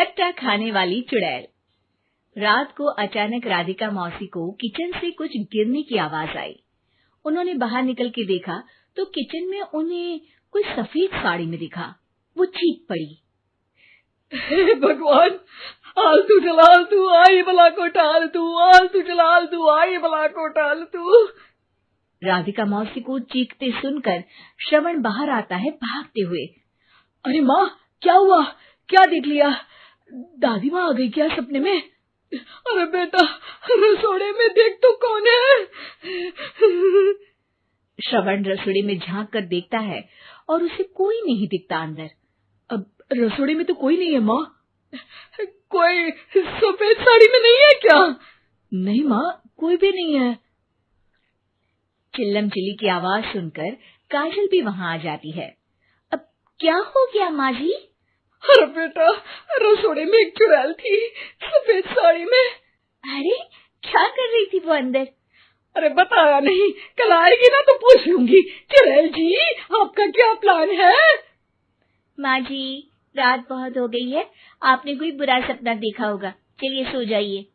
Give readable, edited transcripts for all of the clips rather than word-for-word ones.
खट्टा खाने वाली चुड़ैल। रात को अचानक राधिका मौसी को किचन से कुछ गिरने की आवाज आई। उन्होंने बाहर निकल के देखा तो किचन में उन्हें कोई सफेद साड़ी में दिखा। वो चीख पड़ी, हे भगवान, आलतू जलालतू आई भला को टालतू, आलतू जलालतू आई भला को टालतू। राधिका मौसी को चीखते सुनकर श्रवण बाहर आता है भागते हुए। अरे माँ, क्या हुआ? क्या देख लिया? दादी माँ आ गई क्या सपने में? अरे बेटा, रसोड़े में देख तो कौन है? श्रवण रसोड़े में झांक कर देखता है और उसे कोई नहीं दिखता अंदर। अब रसोड़े में तो कोई नहीं है माँ। कोई सफेद साड़ी में नहीं है क्या? नहीं माँ, कोई भी नहीं है। चिल्लम चिल्ली की आवाज सुनकर काजल भी वहां आ जाती है। अब क्या हो गया माँ जी? अरे बेटा, रसोड़े में एक चुड़ैल थी सफेद साड़ी में। अरे क्या कर रही थी वो अंदर? अरे बताया नहीं, कल आएगी ना तो पूछ लूंगी। चुड़ैल जी, आपका क्या प्लान है? माँ जी, रात बहुत हो गई है, आपने कोई बुरा सपना देखा होगा, चलिए सो जाइए।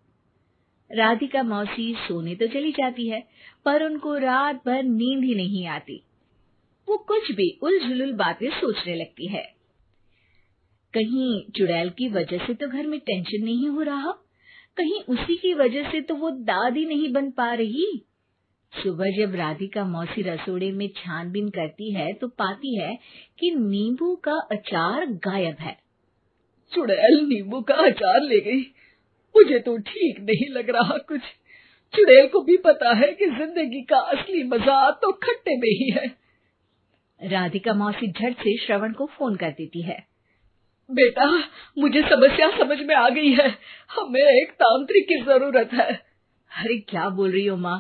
राधिका मौसी सोने तो चली जाती है पर उनको रात भर नींद ही नहीं आती। वो कुछ भी उलझुल बातें सोचने लगती है। कहीं चुड़ैल की वजह से तो घर में टेंशन नहीं हो रहा, कहीं उसी की वजह से तो वो दादी नहीं बन पा रही। सुबह जब राधिका मौसी रसोड़े में छानबीन करती है तो पाती है कि नींबू का अचार गायब है। चुड़ैल नींबू का अचार ले गई, मुझे तो ठीक नहीं लग रहा कुछ। चुड़ैल को भी पता है कि जिंदगी का असली मजा तो खट्टे में ही है। राधिका मौसी झट से श्रवण को फोन कर देती है। बेटा, मुझे समस्या समझ में आ गई है, हमें एक तांत्रिक की जरूरत है। अरे क्या बोल रही हो माँ,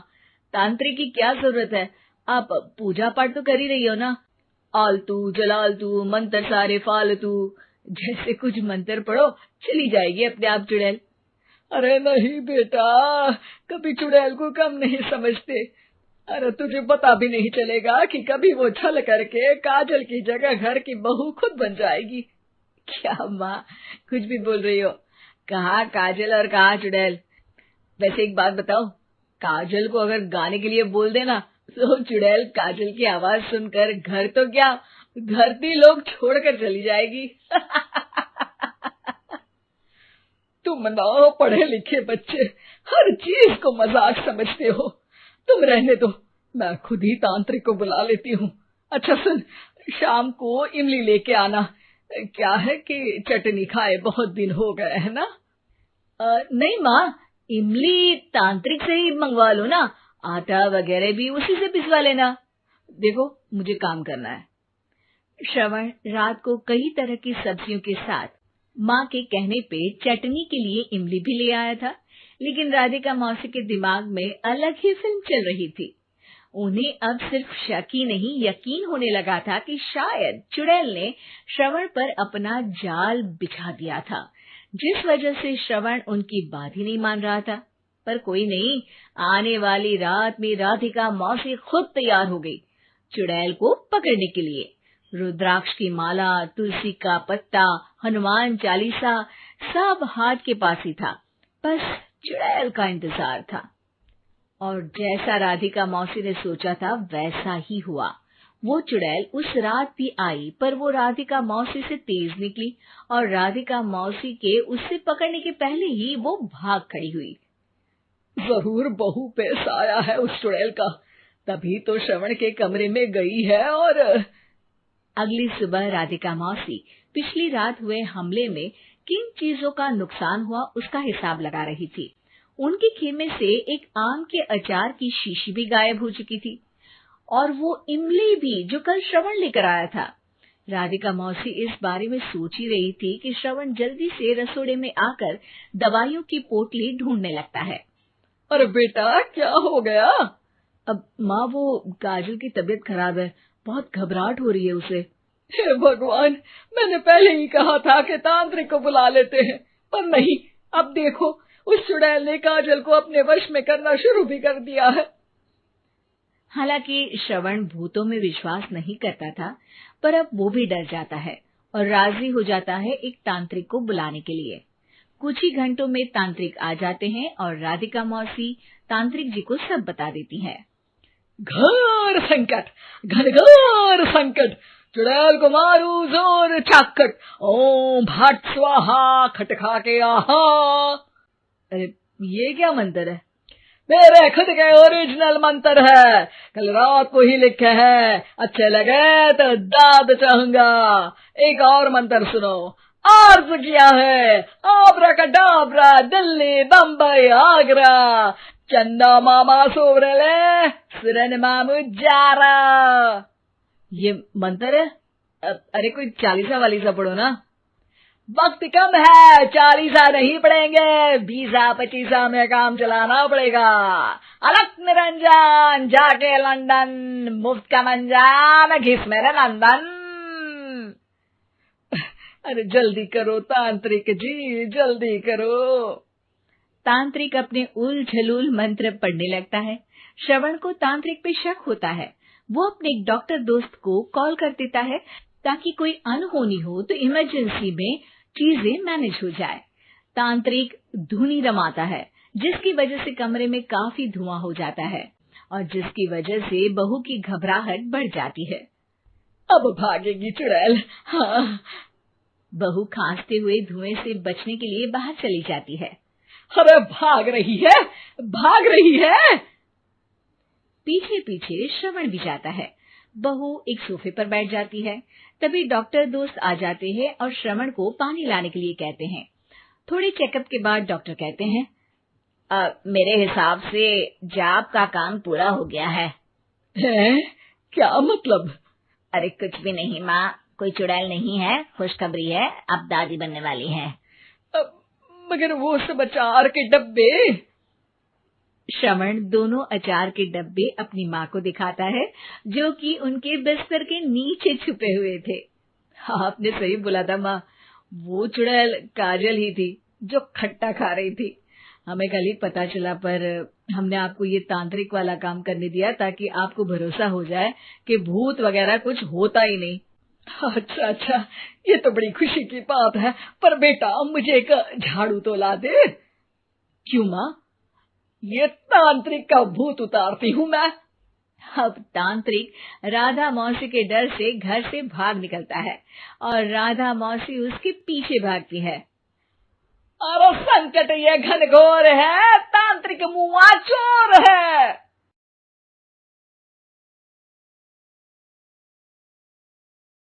तांत्रिक की क्या जरूरत है? आप पूजा पाठ तो कर ही रही हो ना। आलतू जलालतू मंत्र सारे फालतू जैसे कुछ मंत्र पढ़ो, चली जाएगी अपने आप चुड़ैल। अरे नहीं बेटा, कभी चुड़ैल को कम नहीं समझते। अरे तुझे पता भी नहीं चलेगा कि कभी वो छल करके काजल की जगह घर की बहू खुद बन जाएगी। क्या माँ, कुछ भी बोल रही हो? कहाँ काजल और कहाँ चुड़ैल? वैसे एक बात बताओ, काजल को अगर गाने के लिए बोल देना तो चुड़ैल काजल की आवाज सुनकर घर तो क्या, धरती लोग छोड़कर चली जाएगी। तुम ना पढ़े लिखे बच्चे हर चीज को मजाक समझते हो। तुम रहने दो, मैं खुद ही तांत्रिक को बुला लेती हूँ। अच्छा सुन, शाम को इमली लेके आना। क्या है कि चटनी खाए बहुत दिन हो गए है ना? नहीं माँ, इमली तांत्रिक से ही मंगवा लो ना, आटा वगैरह भी उसी से पिसवा लेना। देखो मुझे काम करना है। श्रवण रात को कई तरह की सब्जियों के साथ माँ के कहने पे चटनी के लिए इमली भी ले आया था, लेकिन राधिका मौसी के दिमाग में अलग ही फिल्म चल रही थी। उन्हें अब सिर्फ शक ही नहीं यकीन होने लगा था कि शायद चुड़ैल ने श्रवण पर अपना जाल बिछा दिया था, जिस वजह से श्रवण उनकी बात ही नहीं मान रहा था। पर कोई नहीं, आने वाली रात में राधिका मौसी खुद तैयार हो गई चुड़ैल को पकड़ने के लिए। रुद्राक्ष की माला, तुलसी का पत्ता, हनुमान चालीसा सब हाथ के पास ही था, बस चुड़ैल का इंतजार था। और जैसा राधिका मौसी ने सोचा था वैसा ही हुआ। वो चुड़ैल उस रात भी आई, पर वो राधिका मौसी से तेज निकली और राधिका मौसी के उससे पकड़ने के पहले ही वो भाग खड़ी हुई। जरूर बहू पे साया है उस चुड़ैल का, तभी तो श्रवण के कमरे में गई है। और अगली सुबह राधिका मौसी पिछली रात हुए हमले में किन चीजों का नुकसान हुआ उसका हिसाब लगा रही थी। उनके खेमे से एक आम के अचार की शीशी भी गायब हो चुकी थी और वो इमली भी जो कल श्रवण लेकर आया था। राधिका मौसी इस बारे में सोच ही रही थी कि श्रवण जल्दी से रसोड़े में आकर दवाइयों की पोटली ढूंढने लगता है। अरे बेटा, क्या हो गया? अब माँ, वो काजल की तबीयत खराब है, बहुत घबराहट हो रही है उसे। हे भगवान, मैंने पहले ही कहा था कि तांत्रिक को बुला लेते हैं, पर नहीं। अब देखो, उस चुड़ैल ने काजल को अपने वश में करना शुरू भी कर दिया है। हालांकि श्रवण भूतों में विश्वास नहीं करता था, पर अब वो भी डर जाता है और राजी हो जाता है एक तांत्रिक को बुलाने के लिए। कुछ ही घंटों में तांत्रिक आ जाते हैं और राधिका मौसी तांत्रिक जी को सब बता देती है। घोर संकट, घनघोर संकट, चुड़ैल को मारू जोर चाकट, ओम भट स्वाहा खटखा के आहा। अरे ये क्या मंत्र है? मेरे खुद के ओरिजिनल मंत्र है, कल रात को ही लिखे हैं, अच्छे लगे तो दाद चाहूंगा। एक और मंत्र सुनो, अर्ज किया है आब्राकडाब्रा, दिल्ली बम्बई आगरा, चंदा मामा सोवरले सुरन मामू जारा। ये मंत्र है? अरे कोई 40 वालीसा पढ़ो ना। वक्त कम है, 40 नहीं पड़ेंगे, 20-25 में काम चलाना पड़ेगा। अलग निरंजन जाके लंदन, मुफ्त का मंजान घिस मेरे नंदन। अरे जल्दी करो तांत्रिक जी, जल्दी करो। तांत्रिक अपने उल झलूल मंत्र पढ़ने लगता है। श्रवण को तांत्रिक पे शक होता है। वो अपने एक डॉक्टर दोस्त को कॉल कर देता है ताकि कोई अनहोनी हो तो इमरजेंसी में चीजें मैनेज हो जाए। तांत्रिक धुनी रमाता है, जिसकी वजह से कमरे में काफी धुआं हो जाता है और जिसकी वजह से बहू की घबराहट बढ़ जाती है। अब भागेगी चुड़ैल। हाँ। बहू खांसते हुए धुएं से बचने के लिए बाहर चली जाती है। अरे भाग रही है, भाग रही है। पीछे पीछे श्रवण भी जाता है। बहू एक सोफे पर बैठ जाती है। तभी डॉक्टर दोस्त आ जाते हैं और श्रवण को पानी लाने के लिए कहते हैं। थोड़े चेकअप के बाद डॉक्टर कहते हैं, मेरे हिसाब से जाप का काम पूरा हो गया है। क्या मतलब? अरे कुछ भी नहीं माँ, कोई चुड़ैल नहीं है, खुशखबरी है, अब दादी बनने वाली है। मगर वो सब अचार के डब्बे। श्रवण दोनों अचार के डब्बे अपनी माँ को दिखाता है, जो कि उनके बिस्तर के नीचे छुपे हुए थे। आपने सही बोला था माँ, वो चुड़ैल काजल ही थी जो खट्टा खा रही थी। हमें कल ही पता चला, पर हमने आपको ये तांत्रिक वाला काम करने दिया ताकि आपको भरोसा हो जाए कि भूत वगैरह कुछ होता ही नहीं। अच्छा अच्छा, ये तो बड़ी खुशी की बात है, पर बेटा मुझे एक झाड़ू तो ला दे। क्यों माँ? ये तांत्रिक का भूत उतारती हूँ मैं। अब तांत्रिक राधा मौसी के डर से घर से भाग निकलता है और राधा मौसी उसके पीछे भागती है। अरे संकट ये घनघोर है, तांत्रिक मुआ चोर है।